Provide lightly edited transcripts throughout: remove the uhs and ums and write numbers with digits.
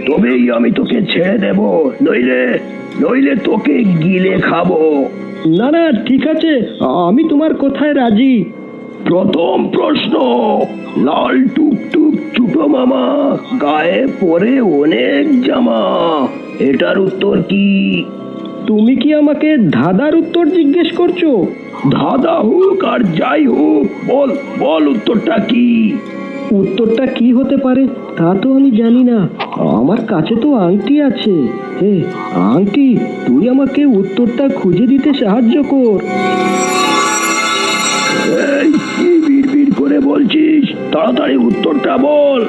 তবেই আমি তোকে ছেড়ে দেব, নইলে নইলে তোকে গিলে খাবো। না না, ঠিক আছে, আমি তোমার কথায় রাজি। প্রথম প্রশ্ন, লাল টুকটুক ছোট মামা, গায়ে পরে অনেক জামা, এটার উত্তর কি? তুমি কি আমাকে ধাঁধার উত্তর জিজ্ঞেস করছো? ধাঁধা হোক আর যাই হোক, বল বল উত্তরটা কি? উত্তরটা কি হতে পারে তা তো আমি জানি না। আমার কাছে তো আংটি আছে। হে আংটি, তুই আমাকে উত্তরটা খুঁজে দিতে সাহায্য কর। এই কি বিড়বিড় করে বলছিস? তাড়াতাড়ি উত্তরটা বল।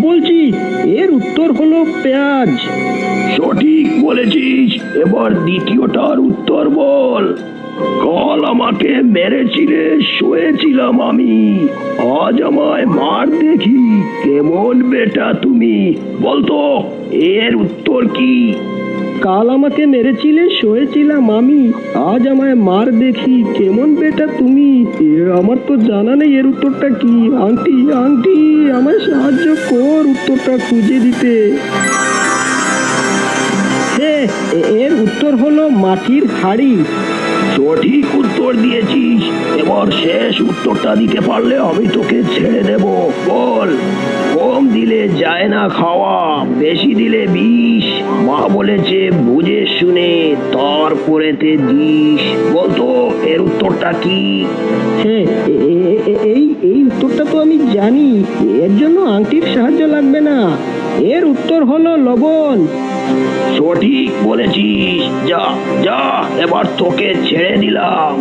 বলছি, এর উত্তর হলো পেঁয়াজ। সঠিক বলেছিস, এবার দ্বিতীয়টার উত্তর বল। কাল আমাকে মেরেছিলে, শুয়েছিলাম আমি, আজ আমায় মার দেখি, কেমন বেটা তুমি, বলতো এর উত্তর কি? কাল আমাকে মেরেছিলে, শুয়েছিলাম আমি, আজ আমায় মার দেখি, কেমন বেটা তুমি। আমার তো জানা নেই এর উত্তরটা কি। আংটি আংটি, আমায় সাহায্য কর উত্তরটা খুঁজে দিতে। এর উত্তর হলো মাটির হাড়ি। সঠিক উত্তর দিয়েছিস, এবার শেষ উত্তরটা দিতে পারলে আমি তোকে ছেড়ে দেব। বল, কম দিলে যায় না খাওয়া, বেশি দিলে বিষ, মা বলেছে বুঝে শুনে তারপরেতে দিস, বলতো এর উত্তরটা কি? হ্যাঁ, এই এই উত্তরটা তো আমি জানি, এর জন্য আংটির সাহায্য লাগবে না। এর উত্তর হলো লবণ। সঠিক বলেছিস, যা যা, এবার তোকে ছেড়ে দিলাম।